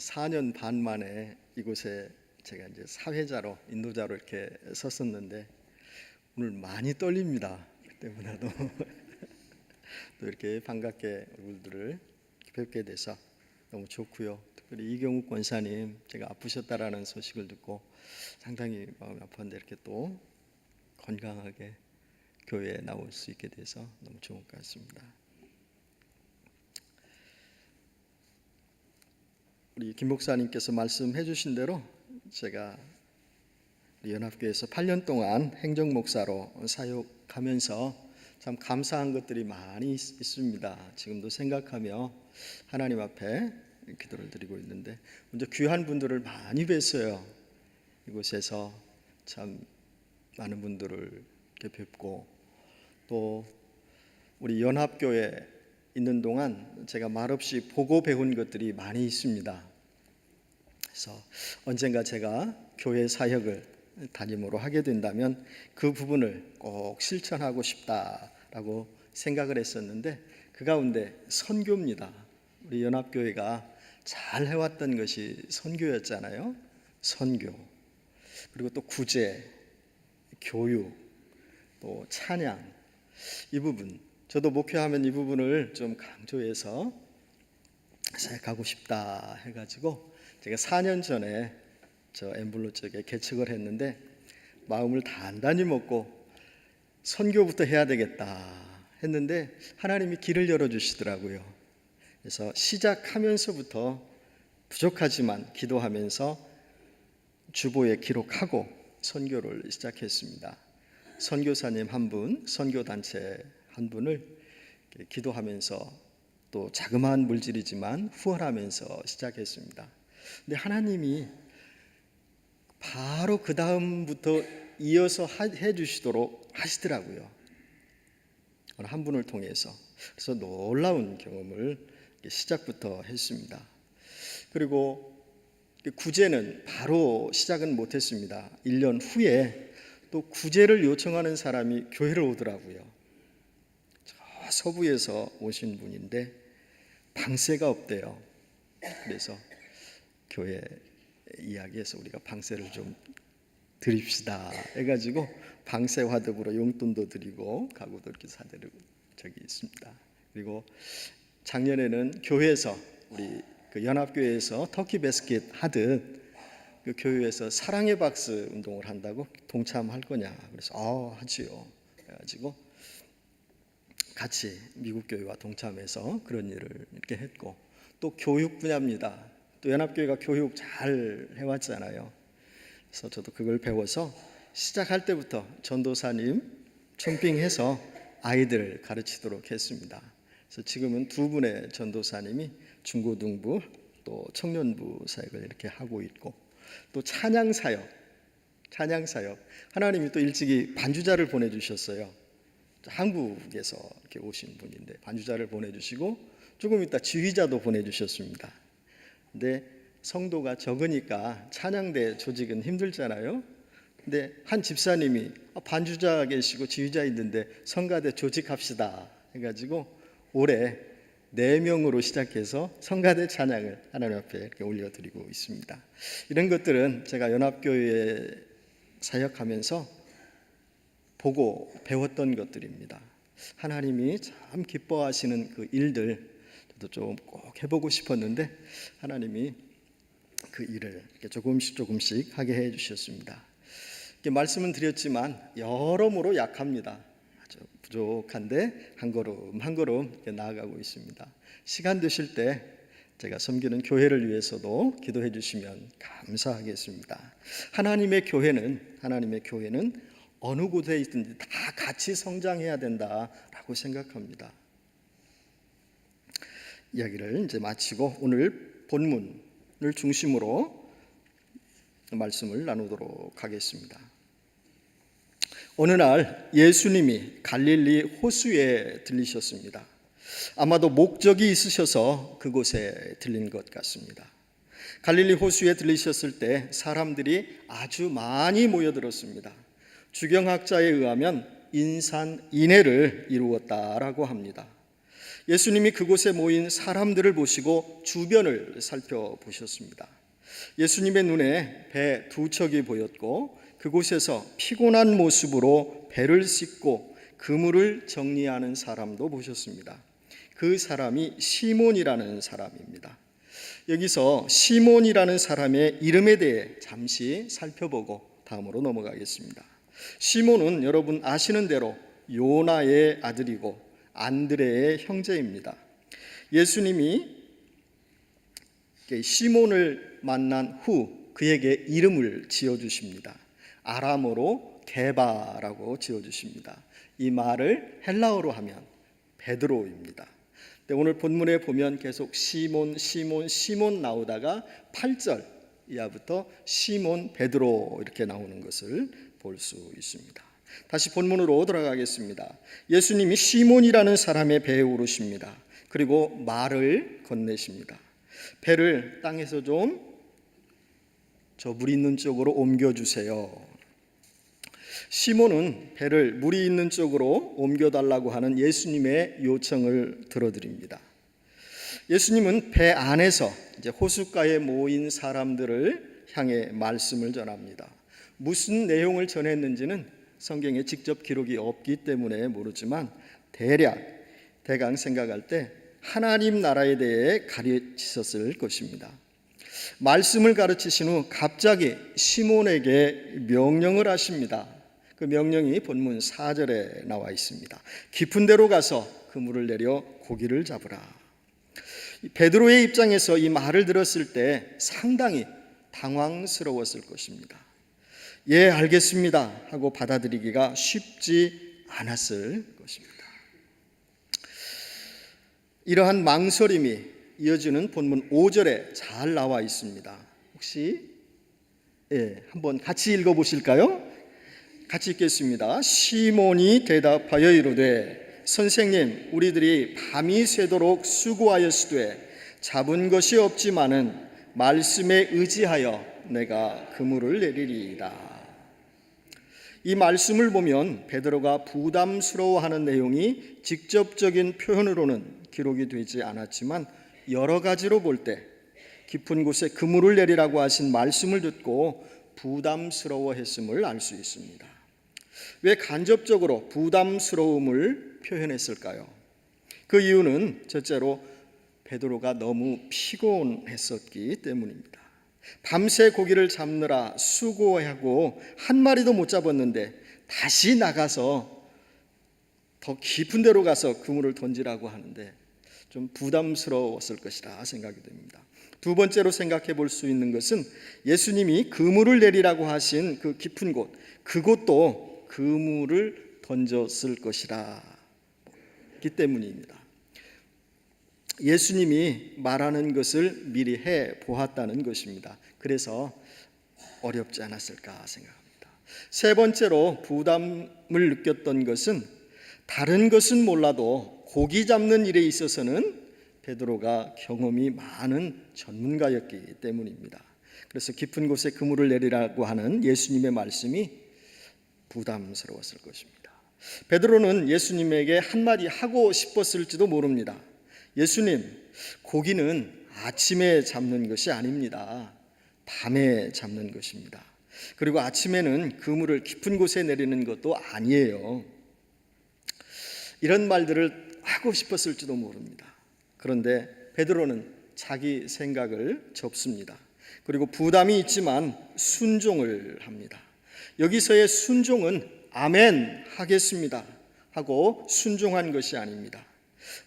4년 반 만에 이곳에 제가 이제 사회자로 인도자로 이렇게 섰었는데 오늘 많이 떨립니다. 그때보다도 또 이렇게 반갑게 얼굴들을 뵙게 돼서 너무 좋고요. 특별히 이경욱 권사님 제가 아프셨다라는 소식을 듣고 상당히 마음이 아팠는데 이렇게 또 건강하게 교회에 나올 수 있게 돼서 너무 좋은 것 같습니다. 우리 김 목사님께서 말씀해 주신 대로 제가 연합교회에서 8년 동안 행정 목사로 사역하면서 참 감사한 것들이 많이 있습니다. 지금도 생각하며 하나님 앞에 기도를 드리고 있는데 먼저 귀한 분들을 많이 뵀어요. 이곳에서 참 많은 분들을 이렇게 뵙고 또 우리 연합교회 있는 동안 제가 말없이 보고 배운 것들이 많이 있습니다. 그래서 언젠가 제가 교회 사역을 담임으로 하게 된다면 그 부분을 꼭 실천하고 싶다라고 생각을 했었는데 그 가운데 선교입니다. 우리 연합교회가 잘 해왔던 것이 선교였잖아요. 선교, 그리고 또 구제, 교육, 또 찬양, 이 부분 저도 목회하면 이 부분을 좀 강조해서 생각하고 싶다 해가지고 제가 4년 전에 저 엠블로 쪽에 개척을 했는데 마음을 단단히 먹고 선교부터 해야 되겠다 했는데 하나님이 길을 열어주시더라고요. 그래서 시작하면서부터 부족하지만 기도하면서 주보에 기록하고 선교를 시작했습니다. 선교사님 한 분, 선교단체 한 분을 기도하면서 또 자그마한 물질이지만 후원하면서 시작했습니다. 근데 하나님이 바로 그 다음부터 이어서 해주시도록 하시더라고요. 한 분을 통해서. 그래서 놀라운 경험을 시작부터 했습니다. 그리고 구제는 바로 시작은 못했습니다. 1년 후에 또 구제를 요청하는 사람이 교회를 오더라고요. 저 서부에서 오신 분인데 방세가 없대요. 그래서 교회 이야기해서 우리가 방세를 좀 드립시다 해가지고 방세 화덕으로 용돈도 드리고 가구도 이렇게 사드리고 적이 있습니다. 그리고 작년에는 교회에서 우리 그 연합교회에서 터키 베스킷 하듯 그 교회에서 사랑의 박스 운동을 한다고 동참할 거냐 그래서 하지요. 그래가지고 같이 미국 교회와 동참해서 그런 일을 이렇게 했고 또 교육 분야입니다. 또 연합교회가 교육 잘 해왔잖아요. 그래서 저도 그걸 배워서 시작할 때부터 전도사님 청빙해서 아이들 가르치도록 했습니다. 그래서 지금은 2분의 전도사님이 중고등부 또 청년부 사역을 이렇게 하고 있고 또 찬양 사역 하나님이 또 일찍이 반주자를 보내주셨어요. 한국에서 이렇게 오신 분인데 반주자를 보내주시고 조금 있다 지휘자도 보내주셨습니다. 근데 성도가 적으니까 찬양대 조직은 힘들잖아요. 근데 한 집사님이 반주자 계시고 지휘자 있는데 성가대 조직합시다 해가지고 올해 4명으로 시작해서 성가대 찬양을 하나님 앞에 이렇게 올려드리고 있습니다. 이런 것들은 제가 연합교회에 사역하면서 보고 배웠던 것들입니다. 하나님이 참 기뻐하시는 그 일들 저도 좀 꼭 해보고 싶었는데 하나님이 그 일을 이렇게 조금씩 하게 해주셨습니다. 이렇게 말씀은 드렸지만 여러모로 약합니다. 아주 부족한데 한 걸음 한 걸음 이렇게 나아가고 있습니다. 시간 되실 때 제가 섬기는 교회를 위해서도 기도해 주시면 감사하겠습니다. 하나님의 교회는 어느 곳에 있든지 다 같이 성장해야 된다라고 생각합니다. 이야기를 이제 마치고 오늘 본문을 중심으로 말씀을 나누도록 하겠습니다. 어느 날 예수님이 갈릴리 호수에 들리셨습니다. 아마도 목적이 있으셔서 그곳에 들린 것 같습니다. 갈릴리 호수에 들리셨을 때 사람들이 아주 많이 모여들었습니다. 주경학자에 의하면 인산인해를 이루었다라고 합니다. 예수님이 그곳에 모인 사람들을 보시고 주변을 살펴보셨습니다. 예수님의 눈에 배 두 척이 보였고 그곳에서 피곤한 모습으로 배를 씻고 그물을 정리하는 사람도 보셨습니다. 그 사람이 시몬이라는 사람입니다. 여기서 시몬이라는 사람의 이름에 대해 잠시 살펴보고 다음으로 넘어가겠습니다. 시몬은 여러분 아시는 대로 요나의 아들이고 안드레의 형제입니다. 예수님이 시몬을 만난 후 그에게 이름을 지어주십니다. 아람어로 게바라고 지어주십니다. 이 말을 헬라어로 하면 베드로입니다. 오늘 본문에 보면 계속 시몬 나오다가 8절 이하부터 시몬 베드로 이렇게 나오는 것을 볼 수 있습니다. 다시 본문으로 돌아가겠습니다. 예수님이 시몬이라는 사람의 배에 오르십니다. 그리고 말을 건네십니다. 배를 땅에서 좀 저 물 있는 쪽으로 옮겨주세요. 시몬은 배를 물이 있는 쪽으로 옮겨달라고 하는 예수님의 요청을 들어드립니다. 예수님은 배 안에서 이제 호숫가에 모인 사람들을 향해 말씀을 전합니다. 무슨 내용을 전했는지는 성경에 직접 기록이 없기 때문에 모르지만 대강 생각할 때 하나님 나라에 대해 가르치셨을 것입니다. 말씀을 가르치신 후 갑자기 시몬에게 명령을 하십니다. 그 명령이 본문 4절에 나와 있습니다. 깊은 데로 가서 그물을 내려 고기를 잡으라. 베드로의 입장에서 이 말을 들었을 때 상당히 당황스러웠을 것입니다. 예, 알겠습니다 하고 받아들이기가 쉽지 않았을 것입니다. 이러한 망설임이 이어지는 본문 5절에 잘 나와 있습니다. 혹시 한번 같이 읽어보실까요? 같이 읽겠습니다. 시몬이 대답하여 이르되 선생님, 우리들이 밤이 새도록 수고하였으되 잡은 것이 없지만은 말씀에 의지하여 내가 그물을 내리리이다. 이 말씀을 보면 베드로가 부담스러워하는 내용이 직접적인 표현으로는 기록이 되지 않았지만 여러 가지로 볼 때 깊은 곳에 그물을 내리라고 하신 말씀을 듣고 부담스러워했음을 알 수 있습니다. 왜 간접적으로 부담스러움을 표현했을까요? 그 이유는 첫째로 베드로가 너무 피곤했었기 때문입니다. 밤새 고기를 잡느라 수고하고 한 마리도 못 잡았는데 다시 나가서 더 깊은 데로 가서 그물을 던지라고 하는데 좀 부담스러웠을 것이라 생각이 됩니다. 두 번째로 생각해 볼 수 있는 것은 예수님이 그물을 내리라고 하신 그 깊은 곳, 그곳도 그물을 던졌을 것이라 기 때문입니다. 예수님이 말하는 것을 미리 해 보았다는 것입니다. 그래서 어렵지 않았을까 생각합니다. 세 번째로 부담을 느꼈던 것은 다른 것은 몰라도 고기 잡는 일에 있어서는 베드로가 경험이 많은 전문가였기 때문입니다. 그래서 깊은 곳에 그물을 내리라고 하는 예수님의 말씀이 부담스러웠을 것입니다. 베드로는 예수님에게 한마디 하고 싶었을지도 모릅니다. 예수님, 고기는 아침에 잡는 것이 아닙니다. 밤에 잡는 것입니다. 그리고 아침에는 그물을 깊은 곳에 내리는 것도 아니에요. 이런 말들을 하고 싶었을지도 모릅니다. 그런데 베드로는 자기 생각을 접습니다. 그리고 부담이 있지만 순종을 합니다. 여기서의 순종은 아멘 하겠습니다 하고 순종한 것이 아닙니다.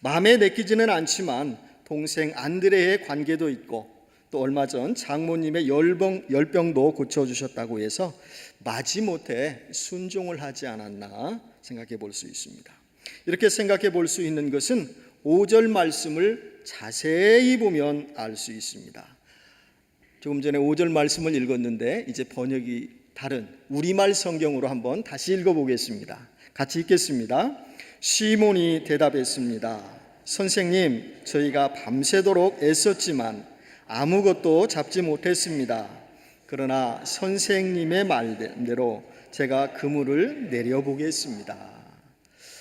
마음에 내키지는 않지만 동생 안드레의 관계도 있고 또 얼마 전 장모님의 열병도 고쳐주셨다고 해서 마지못해 순종을 하지 않았나 생각해 볼 수 있습니다. 이렇게 생각해 볼 수 있는 것은 5절 말씀을 자세히 보면 알 수 있습니다. 조금 전에 5절 말씀을 읽었는데 이제 번역이 다른 우리말 성경으로 한번 다시 읽어보겠습니다. 같이 읽겠습니다. 시몬이 대답했습니다. 선생님, 저희가 밤새도록 애썼지만 아무것도 잡지 못했습니다. 그러나 선생님의 말대로 제가 그물을 내려보겠습니다.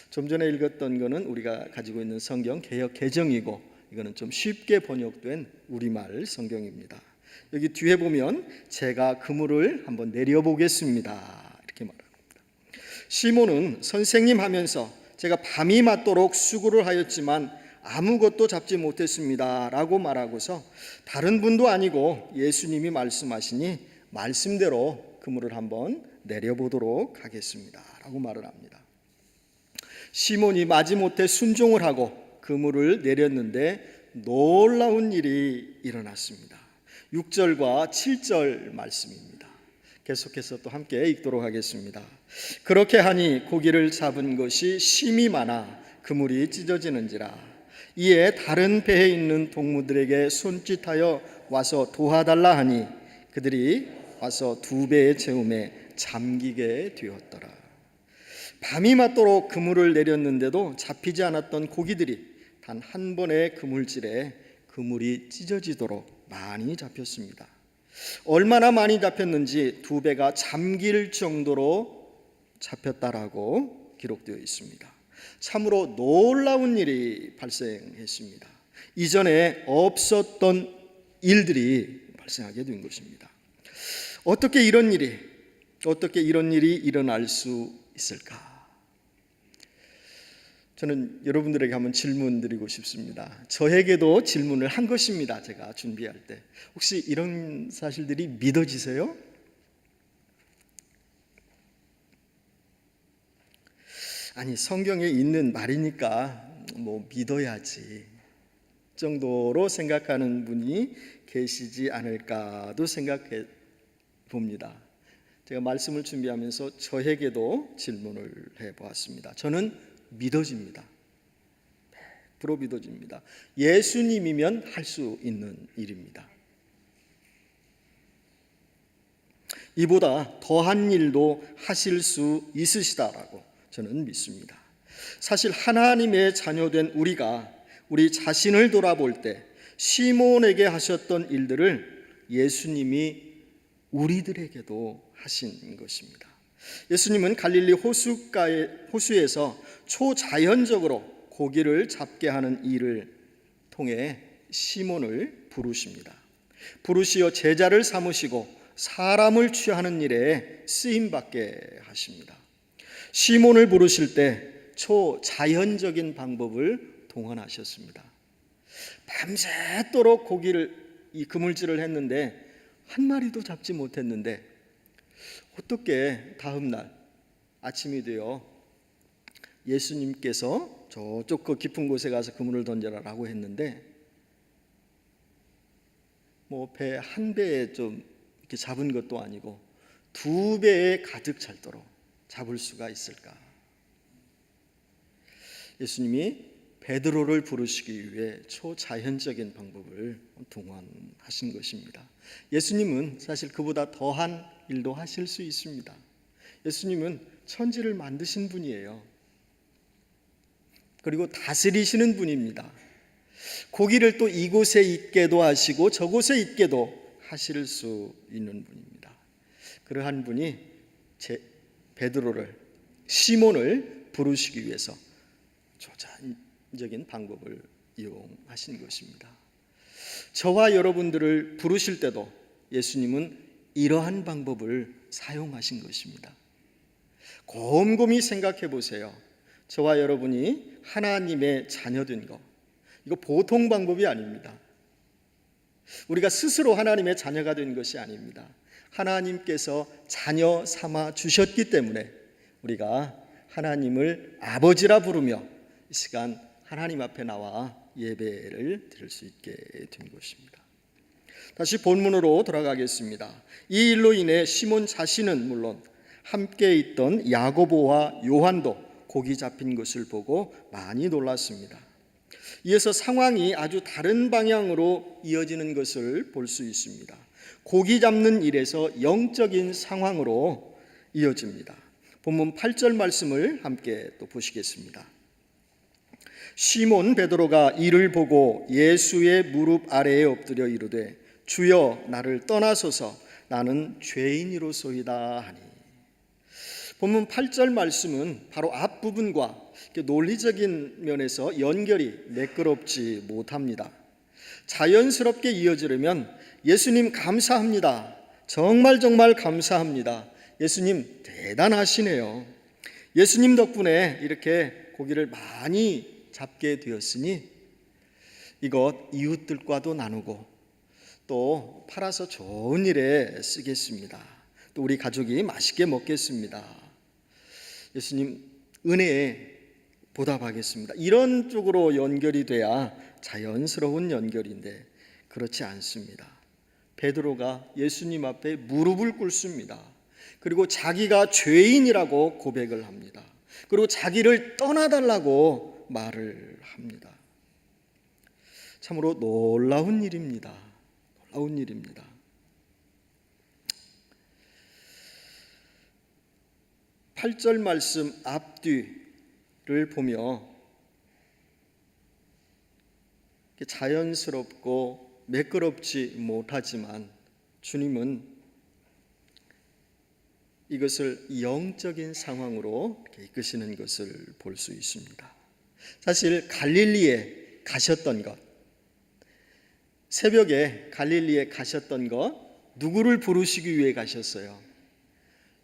좀 전에 읽었던 거는 우리가 가지고 있는 성경 개역 개정이고, 이거는 좀 쉽게 번역된 우리말 성경입니다. 여기 뒤에 보면 제가 그물을 한번 내려보겠습니다 이렇게 말합니다. 시몬은 선생님 하면서 제가 밤이 맞도록 수고를 하였지만 아무것도 잡지 못했습니다 라고 말하고서 다른 분도 아니고 예수님이 말씀하시니 말씀대로 그물을 한번 내려보도록 하겠습니다 라고 말을 합니다. 시몬이 마지못해 순종을 하고 그물을 내렸는데 놀라운 일이 일어났습니다. 6절과 7절 말씀입니다. 계속해서 또 함께 읽도록 하겠습니다. 그렇게 하니 고기를 잡은 것이 심이 많아 그물이 찢어지는지라. 이에 다른 배에 있는 동무들에게 손짓하여 와서 도와달라 하니 그들이 와서 2배의 채움에 잠기게 되었더라. 밤이 맞도록 그물을 내렸는데도 잡히지 않았던 고기들이 단 한 번의 그물질에 그물이 찢어지도록 많이 잡혔습니다. 얼마나 많이 잡혔는지 2배가 잠길 정도로 잡혔다라고 기록되어 있습니다. 참으로 놀라운 일이 발생했습니다. 이전에 없었던 일들이 발생하게 된 것입니다. 어떻게 이런 일이 일어날 수 있을까? 저는 여러분들에게 한번 질문 드리고 싶습니다. 저에게도 질문을 한 것입니다. 제가 준비할 때 혹시 이런 사실들이 믿어지세요? 아니, 성경에 있는 말이니까 뭐 믿어야지 정도로 생각하는 분이 계시지 않을까도 생각해 봅니다. 제가 말씀을 준비하면서 저에게도 질문을 해보았습니다. 저는 믿어집니다. 100% 믿어집니다. 예수님이면 할 수 있는 일입니다. 이보다 더한 일도 하실 수 있으시다라고 저는 믿습니다. 사실 하나님의 자녀된 우리가 우리 자신을 돌아볼 때 시몬에게 하셨던 일들을 예수님이 우리들에게도 하신 것입니다. 예수님은 갈릴리 호수에서 초자연적으로 고기를 잡게 하는 일을 통해 시몬을 부르십니다. 부르시어 제자를 삼으시고 사람을 취하는 일에 쓰임받게 하십니다. 시몬을 부르실 때 초자연적인 방법을 동원하셨습니다. 밤새도록 이 그물질을 했는데 한 마리도 잡지 못했는데 어떻게 다음 날 아침이 되어 예수님께서 저쪽 그 깊은 곳에 가서 그물을 던져라라고 했는데 뭐 배 한 배에 좀 이렇게 잡은 것도 아니고 2배에 가득 찰도록 잡을 수가 있을까? 예수님이 베드로를 부르시기 위해 초자연적인 방법을 동원하신 것입니다. 예수님은 사실 그보다 더한 일도 하실 수 있습니다. 예수님은 천지를 만드신 분이에요. 그리고 다스리시는 분입니다. 고기를 또 이곳에 있게도 하시고 저곳에 있게도 하실 수 있는 분입니다. 그러한 분이 베드로를, 시몬을 부르시기 위해서 초자연적인 방법을 이용하신 것입니다. 저와 여러분들을 부르실 때도 예수님은 이러한 방법을 사용하신 것입니다. 곰곰이 생각해 보세요. 저와 여러분이 하나님의 자녀된 것, 이거 보통 방법이 아닙니다. 우리가 스스로 하나님의 자녀가 된 것이 아닙니다. 하나님께서 자녀 삼아 주셨기 때문에 우리가 하나님을 아버지라 부르며 이 시간 하나님 앞에 나와 예배를 드릴 수 있게 된 것입니다. 다시 본문으로 돌아가겠습니다. 이 일로 인해 시몬 자신은 물론 함께 있던 야고보와 요한도 고기 잡힌 것을 보고 많이 놀랐습니다. 이어서 상황이 아주 다른 방향으로 이어지는 것을 볼 수 있습니다. 고기 잡는 일에서 영적인 상황으로 이어집니다. 본문 8절 말씀을 함께 또 보시겠습니다. 시몬 베드로가 이를 보고 예수의 무릎 아래에 엎드려 이르되 주여 나를 떠나소서 나는 죄인이로소이다 하니. 본문 8절 말씀은 바로 앞부분과 논리적인 면에서 연결이 매끄럽지 못합니다. 자연스럽게 이어지려면 예수님 감사합니다. 정말 감사합니다. 예수님 대단하시네요. 예수님 덕분에 이렇게 고기를 많이 잡게 되었으니 이것 이웃들과도 나누고 또 팔아서 좋은 일에 쓰겠습니다. 또 우리 가족이 맛있게 먹겠습니다. 예수님 은혜에 보답하겠습니다. 이런 쪽으로 연결이 돼야 자연스러운 연결인데 그렇지 않습니다. 베드로가 예수님 앞에 무릎을 꿇습니다. 그리고 자기가 죄인이라고 고백을 합니다. 그리고 자기를 떠나달라고 말을 합니다. 참으로 놀라운 일입니다. 놀라운 일입니다. 8절 말씀 앞뒤를 보며 자연스럽고 매끄럽지 못하지만 주님은 이것을 영적인 상황으로 이끄시는 것을 볼 수 있습니다. 사실 갈릴리에 가셨던 것, 새벽에 갈릴리에 가셨던 것, 누구를 부르시기 위해 가셨어요?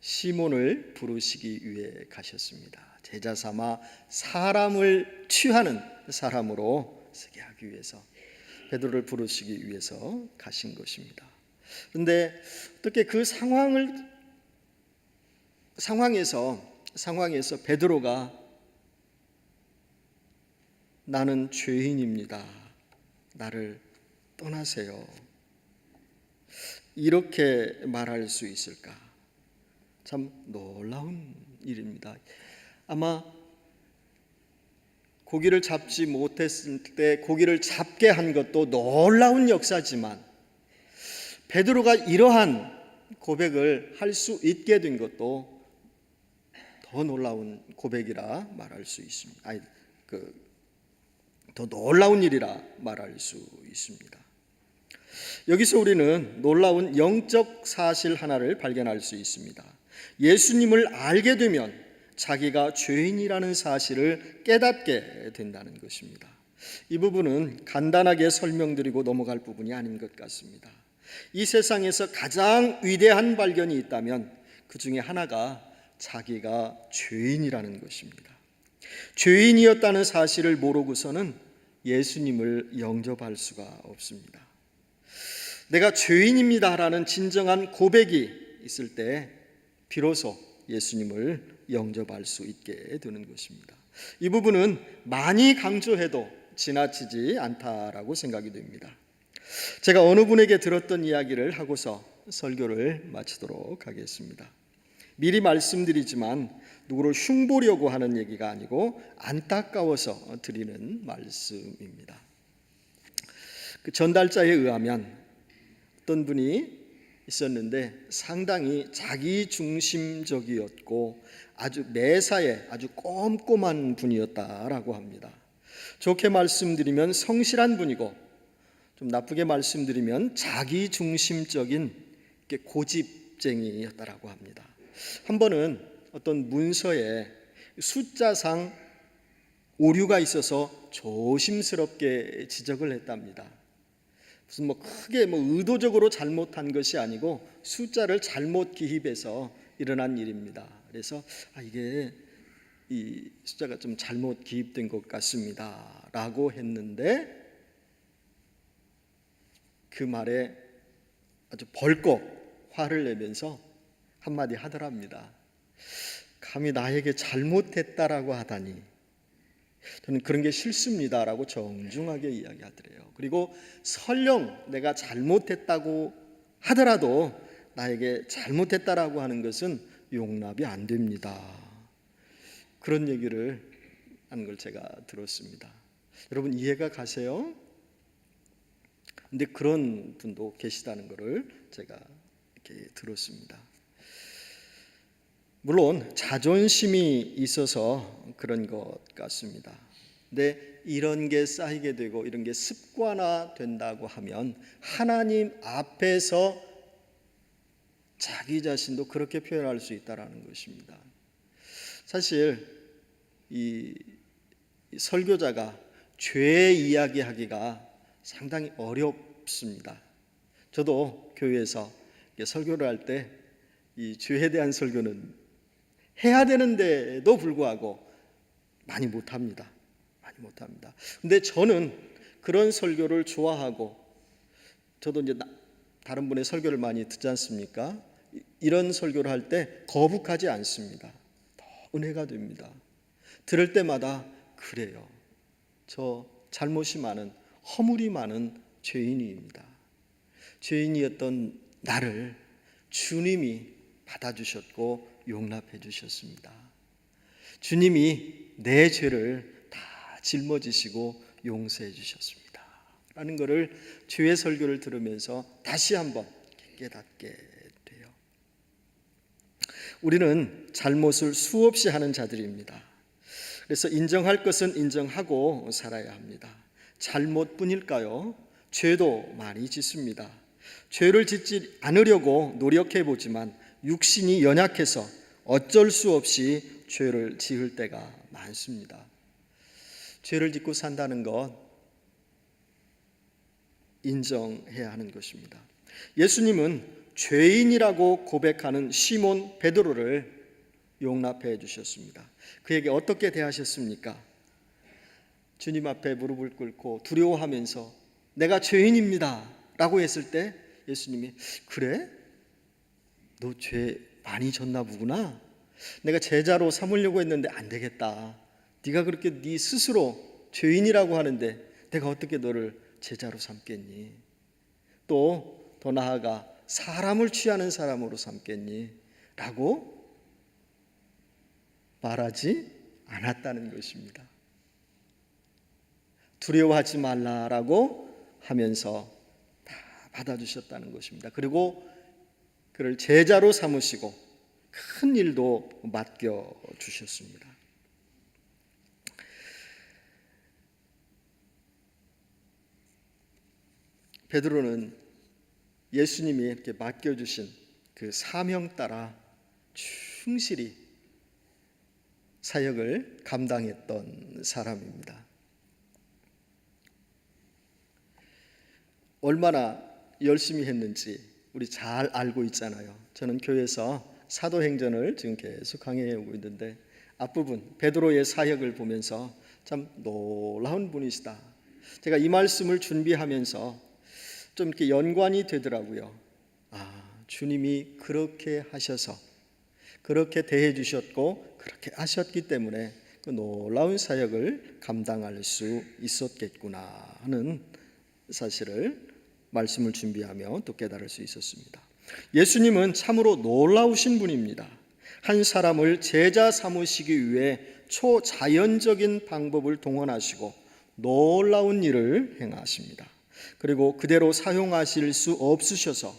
시몬을 부르시기 위해 가셨습니다. 제자 삼아 사람을 취하는 사람으로 쓰게 하기 위해서, 베드로를 부르시기 위해서 가신 것입니다. 그런데 어떻게 그 상황에서 베드로가 나는 죄인입니다. 나를 떠나세요. 이렇게 말할 수 있을까? 참 놀라운 일입니다. 아마 고기를 잡지 못했을 때 고기를 잡게 한 것도 놀라운 역사지만 베드로가 이러한 고백을 할 수 있게 된 것도 더 놀라운 고백이라 말할 수 있습니다. 더 놀라운 일이라 말할 수 있습니다. 여기서 우리는 놀라운 영적 사실 하나를 발견할 수 있습니다. 예수님을 알게 되면 자기가 죄인이라는 사실을 깨닫게 된다는 것입니다. 이 부분은 간단하게 설명드리고 넘어갈 부분이 아닌 것 같습니다. 이 세상에서 가장 위대한 발견이 있다면 그 중에 하나가 자기가 죄인이라는 것입니다. 죄인이었다는 사실을 모르고서는 예수님을 영접할 수가 없습니다. 내가 죄인입니다라는 진정한 고백이 있을 때 비로소 예수님을 영접할 수 있게 되는 것입니다. 이 부분은 많이 강조해도 지나치지 않다라고 생각이 됩니다. 제가 어느 분에게 들었던 이야기를 하고서 설교를 마치도록 하겠습니다. 미리 말씀드리지만 누구를 흉보려고 하는 얘기가 아니고 안타까워서 드리는 말씀입니다. 그 전달자에 의하면 어떤 분이 있었는데 상당히 자기중심적이었고 아주 매사에 아주 꼼꼼한 분이었다라고 합니다. 좋게 말씀드리면 성실한 분이고 좀 나쁘게 말씀드리면 자기중심적인 고집쟁이였다라고 합니다. 한 번은 어떤 문서에 숫자상 오류가 있어서 조심스럽게 지적을 했답니다. 무슨 크게 의도적으로 잘못한 것이 아니고 숫자를 잘못 기입해서 일어난 일입니다. 그래서 이게 이 숫자가 좀 잘못 기입된 것 같습니다 라고 했는데 그 말에 아주 벌컥 화를 내면서 한마디 하더랍니다. 감히 나에게 잘못했다라고 하다니 저는 그런 게 싫습니다라고 정중하게 이야기하더래요. 그리고 설령 내가 잘못했다고 하더라도 나에게 잘못했다라고 하는 것은 용납이 안 됩니다. 그런 얘기를 하는 걸 제가 들었습니다. 여러분 이해가 가세요? 근데 그런 분도 계시다는 것을 제가 이렇게 들었습니다. 물론 자존심이 있어서 그런 것 같습니다. 근데 이런 게 쌓이게 되고 이런 게 습관화 된다고 하면 하나님 앞에서 자기 자신도 그렇게 표현할 수 있다는 것입니다. 사실 이 설교자가 죄 이야기하기가 상당히 어렵습니다. 저도 교회에서 설교를 할 때 이 죄에 대한 설교는 해야 되는데도 불구하고 많이 못합니다. 근데 저는 그런 설교를 좋아하고, 저도 이제 다른 분의 설교를 많이 듣지 않습니까? 이런 설교를 할 때 거북하지 않습니다. 더 은혜가 됩니다. 들을 때마다 그래요. 저 잘못이 많은, 허물이 많은 죄인입니다. 죄인이었던 나를 주님이 받아주셨고 용납해 주셨습니다. 주님이 내 죄를 다 짊어지시고 용서해 주셨습니다 라는 것을 주의 설교를 들으면서 다시 한번 깨닫게 돼요. 우리는 잘못을 수없이 하는 자들입니다. 그래서 인정할 것은 인정하고 살아야 합니다. 잘못뿐일까요? 죄도 많이 짓습니다. 죄를 짓지 않으려고 노력해 보지만 육신이 연약해서 어쩔 수 없이 죄를 지을 때가 많습니다. 죄를 짓고 산다는 것 인정해야 하는 것입니다. 예수님은 죄인이라고 고백하는 시몬 베드로를 용납해 주셨습니다. 그에게 어떻게 대하셨습니까? 주님 앞에 무릎을 꿇고 두려워하면서 내가 죄인입니다 라고 했을 때 예수님이 그래? 너 죄 많이 졌나 보구나. 내가 제자로 삼으려고 했는데 안 되겠다. 네가 그렇게 네 스스로 죄인이라고 하는데 내가 어떻게 너를 제자로 삼겠니? 또 더 나아가 사람을 취하는 사람으로 삼겠니? 라고 말하지 않았다는 것입니다. 두려워하지 말라라고 하면서 다 받아주셨다는 것입니다. 그리고 그를 제자로 삼으시고 큰 일도 맡겨주셨습니다. 베드로는 예수님이 이렇게 맡겨주신 그 사명 따라 충실히 사역을 감당했던 사람입니다. 얼마나 열심히 했는지 우리 잘 알고 있잖아요. 저는 교회에서 사도행전을 지금 계속 강의해 오고 있는데 앞부분 베드로의 사역을 보면서 참 놀라운 분이시다. 제가 이 말씀을 준비하면서 좀 이렇게 연관이 되더라고요. 주님이 그렇게 하셔서 그렇게 대해 주셨고 그렇게 하셨기 때문에 그 놀라운 사역을 감당할 수 있었겠구나 하는 사실을 말씀을 준비하며 또 깨달을 수 있었습니다. 예수님은 참으로 놀라우신 분입니다. 한 사람을 제자 삼으시기 위해 초자연적인 방법을 동원하시고 놀라운 일을 행하십니다. 그리고 그대로 사용하실 수 없으셔서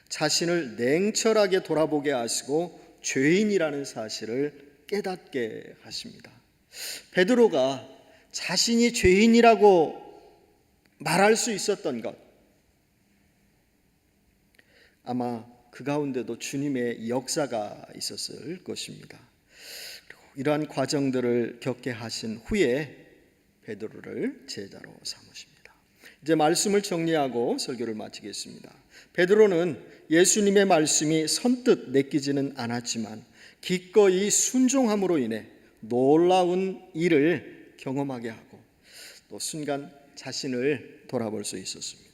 자신을 냉철하게 돌아보게 하시고 죄인이라는 사실을 깨닫게 하십니다. 베드로가 자신이 죄인이라고 말할 수 있었던 것, 아마 그 가운데도 주님의 역사가 있었을 것입니다. 그리고 이러한 과정들을 겪게 하신 후에 베드로를 제자로 삼으십니다. 이제 말씀을 정리하고 설교를 마치겠습니다. 베드로는 예수님의 말씀이 선뜻 내키지는 않았지만 기꺼이 순종함으로 인해 놀라운 일을 경험하게 하고 또 순간 자신을 돌아볼 수 있었습니다.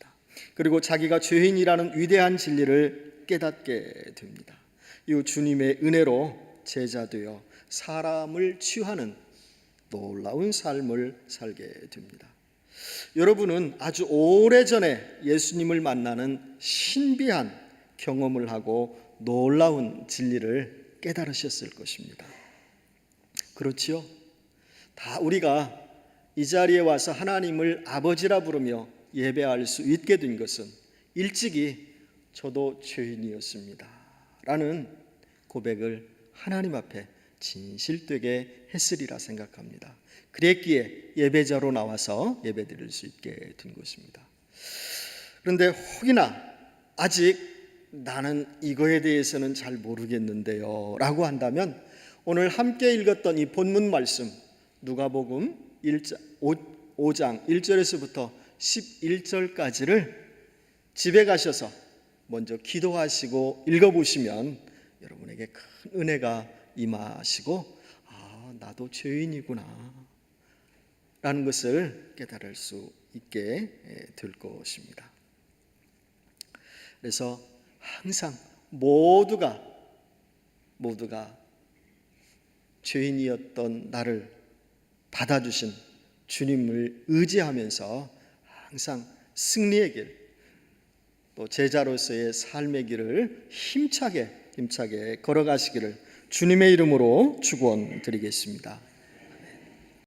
그리고 자기가 죄인이라는 위대한 진리를 깨닫게 됩니다. 이후 주님의 은혜로 제자되어 사람을 취하는 놀라운 삶을 살게 됩니다. 여러분은 아주 오래전에 예수님을 만나는 신비한 경험을 하고 놀라운 진리를 깨달으셨을 것입니다. 그렇지요? 다 우리가 이 자리에 와서 하나님을 아버지라 부르며 예배할 수 있게 된 것은 일찍이 저도 죄인이었습니다 라는 고백을 하나님 앞에 진실되게 했으리라 생각합니다. 그랬기에 예배자로 나와서 예배드릴 수 있게 된 것입니다. 그런데 혹이나 아직 나는 이거에 대해서는 잘 모르겠는데요 라고 한다면 오늘 함께 읽었던 이 본문 말씀 누가복음 5장 1절에서부터 11절까지를 집에 가셔서 먼저 기도하시고 읽어보시면 여러분에게 큰 은혜가 임하시고 나도 죄인이구나 라는 것을 깨달을 수 있게 될 것입니다. 그래서 항상 모두가 죄인이었던 나를 받아주신 주님을 의지하면서 항상 승리의 길, 또 제자로서의 삶의 길을 힘차게 걸어가시기를 주님의 이름으로 축원드리겠습니다.